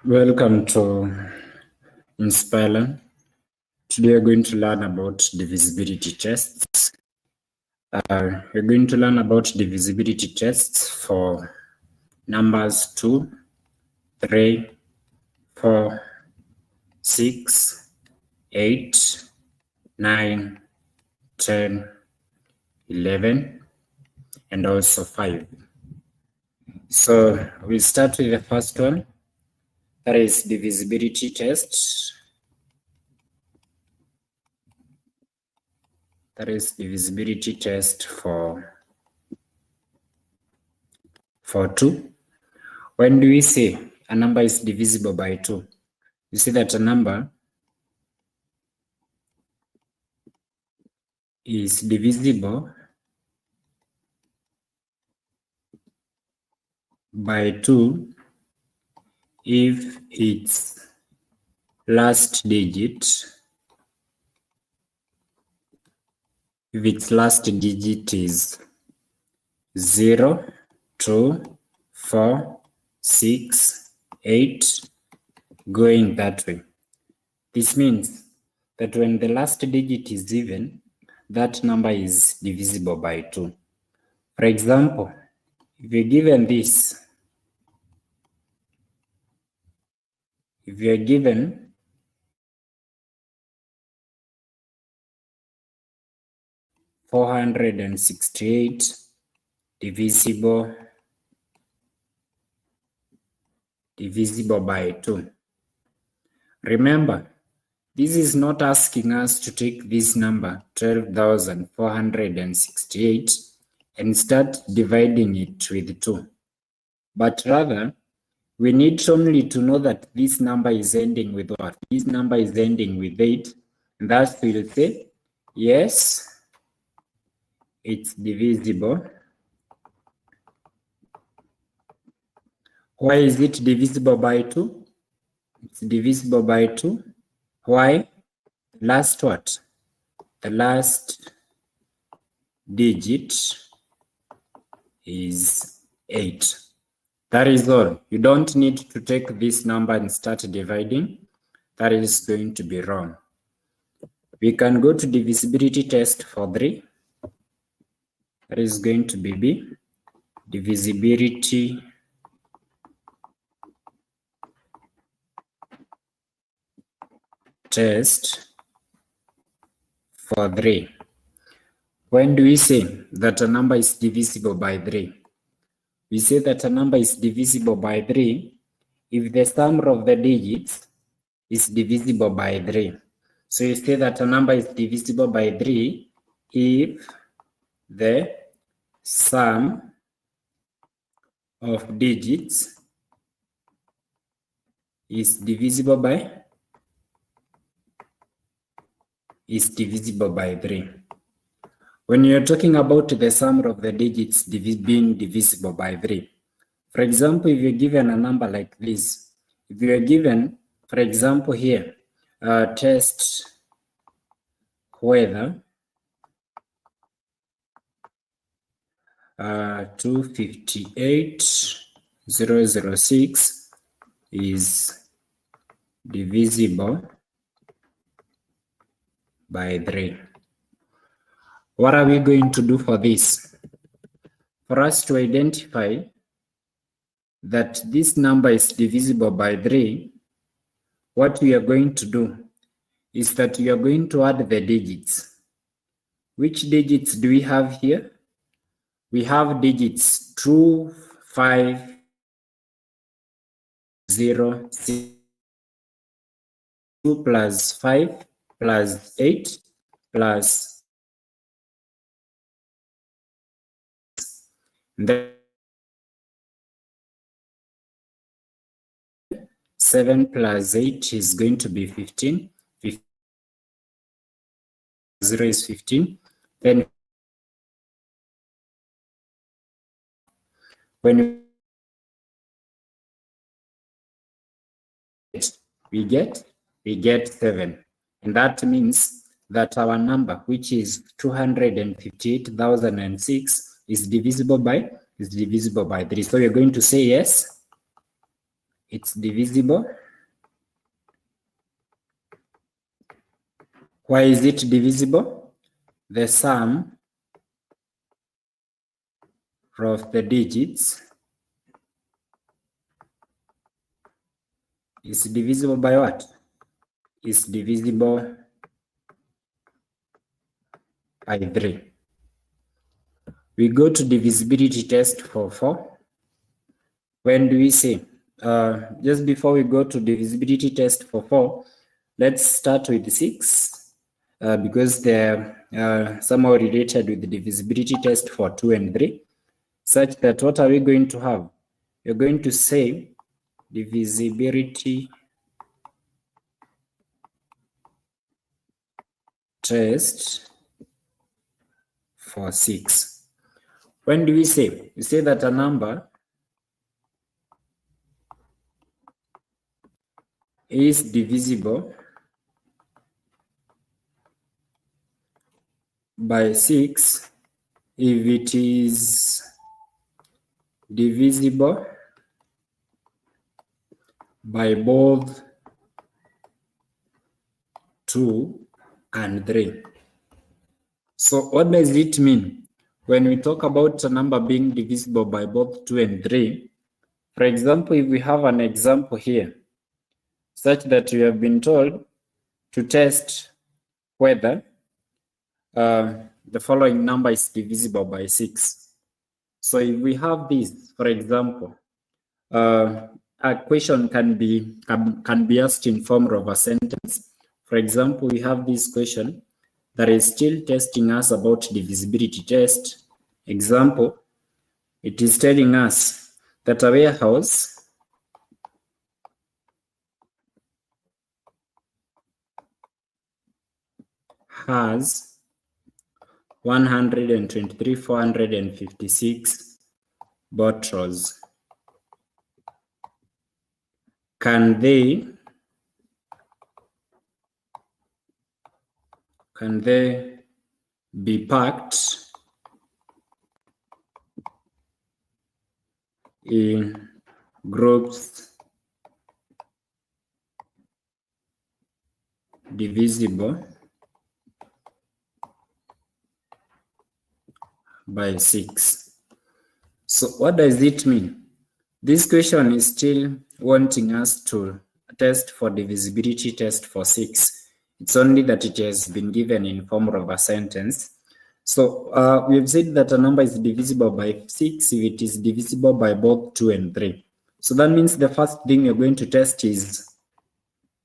Welcome to Inspire. Today we're going to learn about divisibility tests. We're going to learn about divisibility tests for numbers 2, 3, 4, 6, 8, 9, 10, 11, and also 5. So we'll start with the first one. That is divisibility test. That is divisibility test for 2. When do we say a number is divisible by 2? You see that a number is divisible by 2 if its last digit is 0, 2, 4, 6, 8, going that way. This means that when the last digit is even, that number is divisible by 2. For example, if you're given this, if you're given 468 divisible by 2. Remember, this is not asking us to take this number 12,468 and start dividing it with 2. But rather, we need only to know that this number is ending with what? This number is ending with 8. And thus we'll say, yes, it's divisible. Why is it divisible by 2? It's divisible by 2. Why? Last what? The last digit is 8. That is all. You don't need to take this number and start dividing. That is going to be wrong. We can go to divisibility test for 3. That is going to be B. Divisibility test for 3. When do we say that a number is divisible by 3? We say that a number is divisible by 3 if the sum of the digits is divisible by 3. So you say that a number is divisible by 3 if the sum of digits is divisible by 3. When you're talking about the sum of the digits being divisible by 3, for example, if you're given a number like this, if you're given, for example, here, test whether 258,006 is divisible by 3. What are we going to do for this? For us to identify that this number is divisible by 3, what we are going to do is that we are going to add the digits. Which digits do we have here? We have digits 2, 5, 0, 6, 2 plus 5 plus 8 plus then 7 plus 8 is going to be 15. 0 is 15. Then when we get 7. And that means that our number, which is 258,006, is divisible by 3. So we're going to say yes, It's divisible. Why is it divisible? The sum of the digits is divisible by what? Is divisible by 3. We go to divisibility test for 4. When do we say? Just before we go to divisibility test for 4, let's start with 6 because they're somehow related with the divisibility test for 2 and 3, such that what are we going to have? You're going to say divisibility test for 6. When do we say? We say that a number is divisible by 6 if it is divisible by both 2 and 3. So what does it mean when we talk about a number being divisible by both 2 and 3? For example, if we have an example here, such that we have been told to test whether the following number is divisible by 6. So if we have this, for example, a question can be asked in form of a sentence. For example, we have this question that is still testing us about divisibility test. Example, it is telling us that a warehouse has 123,456 bottles. Can they be packed in groups divisible by 6? So what does it mean? This question is still wanting us to test for divisibility test for 6. It's only that it has been given in form of a sentence. So we've said that a number is divisible by 6 if it is divisible by both 2 and 3. So that means the first thing you're going to test is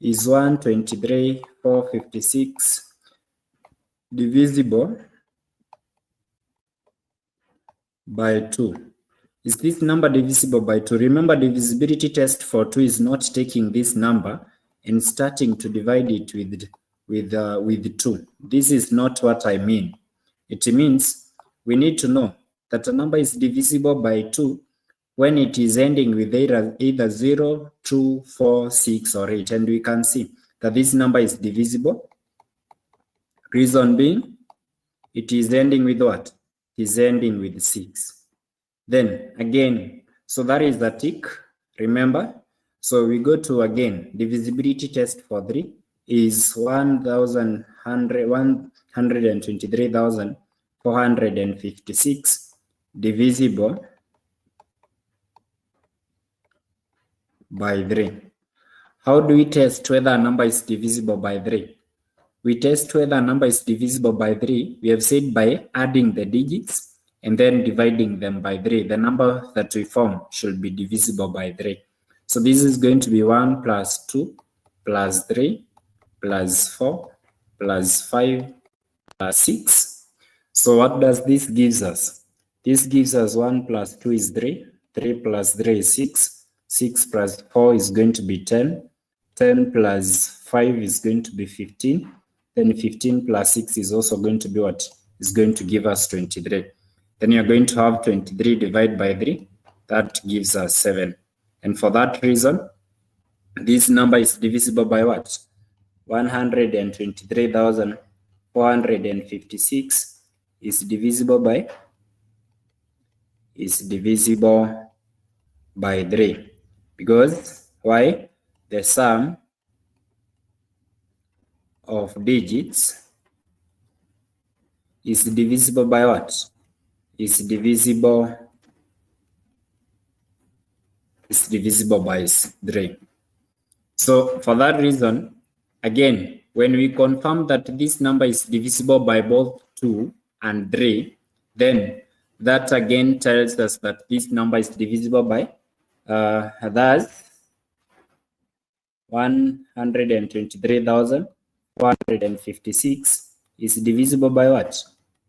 123,456 divisible by 2. Is this number divisible by 2? Remember, divisibility test for 2 is not taking this number and starting to divide it with 2. This is not what I mean. It means we need to know that a number is divisible by 2 when it is ending with either 0, 2, 4, 6, or 8. And we can see that this number is divisible. Reason being, it is ending with what? It is ending with 6. Then again, so that is the tick, remember? So we go to again, divisibility test for 3 is 123,456 divisible by 3. How do we test whether a number is divisible by 3? We test whether a number is divisible by 3, we have said by adding the digits and then dividing them by 3. The number that we form should be divisible by 3. So this is going to be 1 plus 2 plus 3 plus 4 plus 5 plus 6. So what does this gives us? This gives us 1 plus 2 is 3, 3 plus 3 is 6, 6 plus 4 is going to be 10, 10 plus 5 is going to be 15, then 15 plus 6 is also going to be what? Is going to give us 23. Then you're going to have 23 divided by 3. That gives us 7. And for that reason, this number is divisible by what? 123,456 is divisible by 3. Because Why? The sum of digits is divisible by what? Is divisible by 3. So for that reason, again, when we confirm that this number is divisible by both 2 and 3, then that again tells us that this number is divisible by thus 123,456 is divisible by what?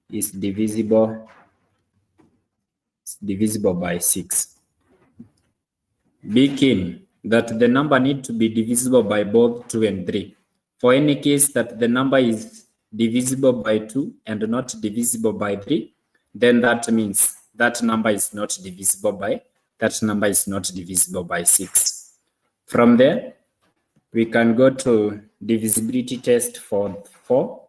Is divisible by 6. Be keen that the number need to be divisible by both 2 and 3. For any case that the number is divisible by 2 and not divisible by 3, then that means that number is not divisible by 6. From there, we can go to divisibility test for 4.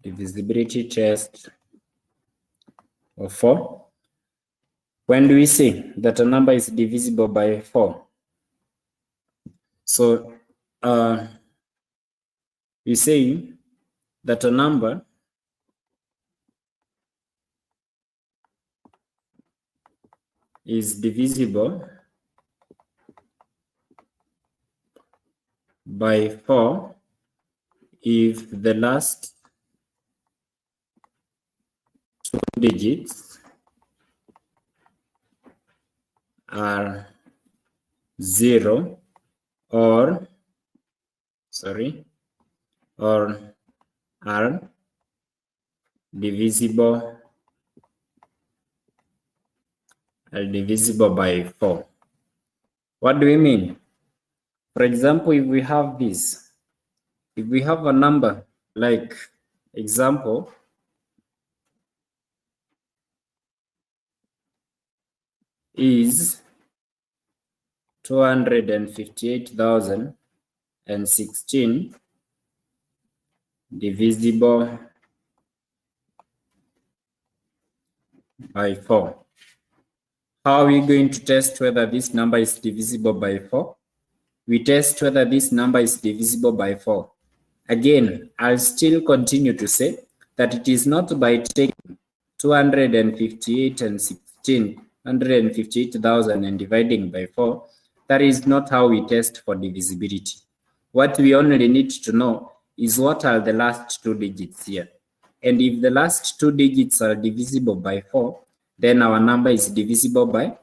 Divisibility test of 4. When do we say that a number is divisible by 4? So we say that a number is divisible by 4 if the last 2 digits are 0 or are divisible by 4. What do we mean? For example, if we have this, if we have a number like example is 258,016 divisible by 4. How are we going to test whether this number is divisible by 4? We test whether this number is divisible by 4. Again, I'll still continue to say that it is not by taking 158,000 and dividing by 4. That is not how we test for divisibility. What we only need to know is what are the last 2 digits here. And if the last 2 digits are divisible by 4, then our number is divisible by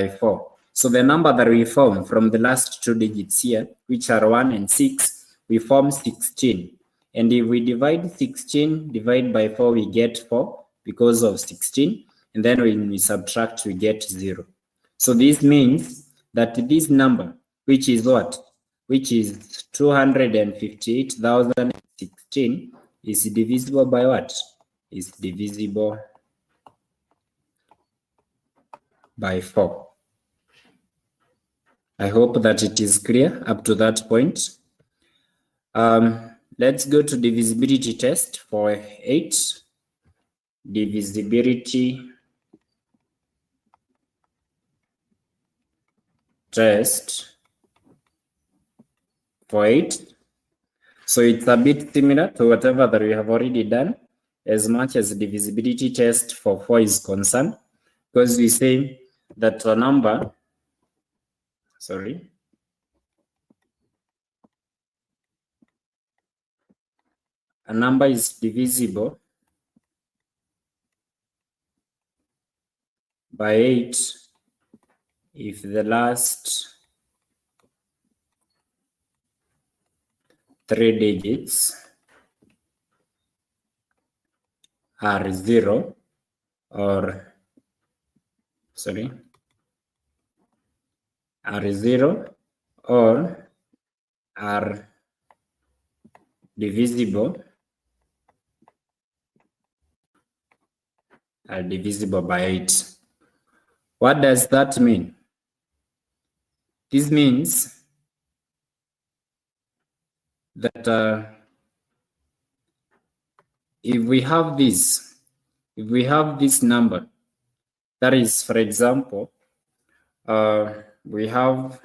4. So the number that we form from the last 2 digits here, which are 1 and 6, we form 16. And if we divide 16 by 4, we get 4 because of 16. And then when we subtract, we get 0. So this means that this number, which is what? Which is 258,016, is divisible by what? Is divisible by 4. I hope that it is clear up to that point. Let's go to divisibility test for 8. Divisibility test for 8. So it's a bit similar to whatever that we have already done as much as divisibility test for 4 is concerned, because we say that a number, a number is divisible by 8 if the last 3 digits are 0 or are divisible by 8. What does that mean? This means that if we have this number That is, for example, we have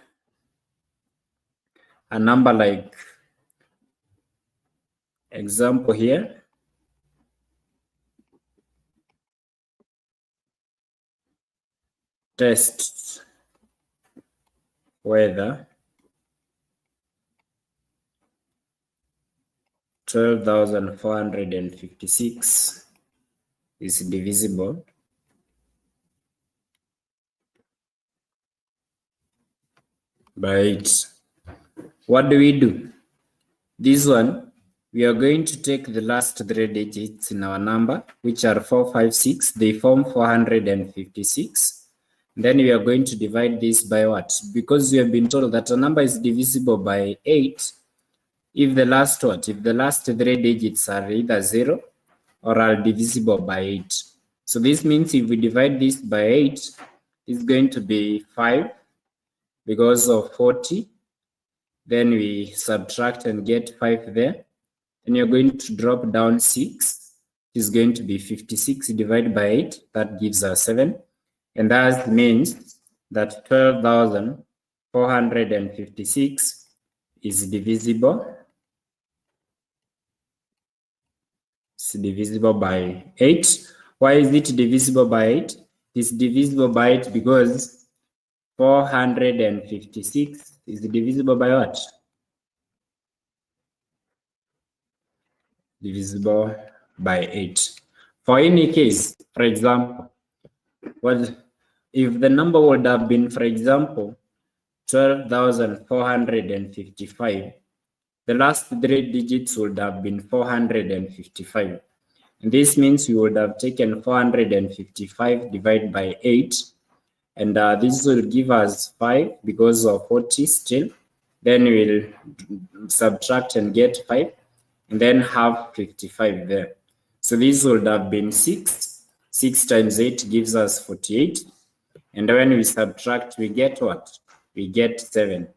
a number like example here. Test whether 12,456 is divisible by 8. What do? This one, we are going to take the last 3 digits in our number, which are 456. They form 456. Then we are going to divide this by what? Because we have been told that a number is divisible by 8 if the last what? If the last 3 digits are either 0 or are divisible by 8. So this means if we divide this by 8, it's going to be 5 because of 40. Then we subtract and get 5 there. Then you're going to drop down 6. It's going to be 56 divided by 8. That gives us 7. And that means that 12,456 is divisible. It's divisible by 8. Why is it divisible by 8? It's divisible by 8 because 456 is divisible by what? Divisible by 8. For any case, for example, well, if the number would have been, for example, 12,455, the last 3 digits would have been 455. And this means we would have taken 455 divided by 8. And this will give us 5 because of 40 still. Then we'll subtract and get 5. And then have 55 there. So this would have been 6. 6 times 8 gives us 48. And when we subtract, we get what? We get 7.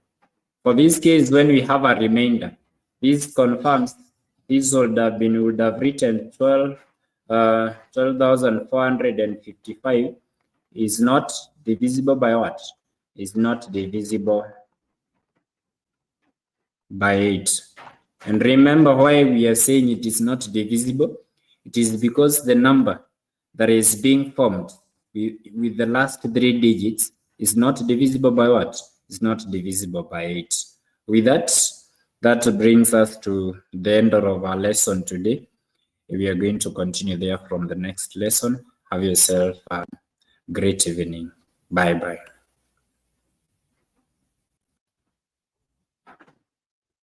For this case, when we have a remainder, this confirms this would have been, we would have written 12,455 is not divisible by what? Is not divisible by 8. And remember why we are saying it is not divisible? It is because the number that is being formed with the last 3 digits is not divisible by what? Is not divisible by 8. With that brings us to the end of our lesson today. We are going to continue there from the next lesson. Have yourself a great evening. Bye-bye.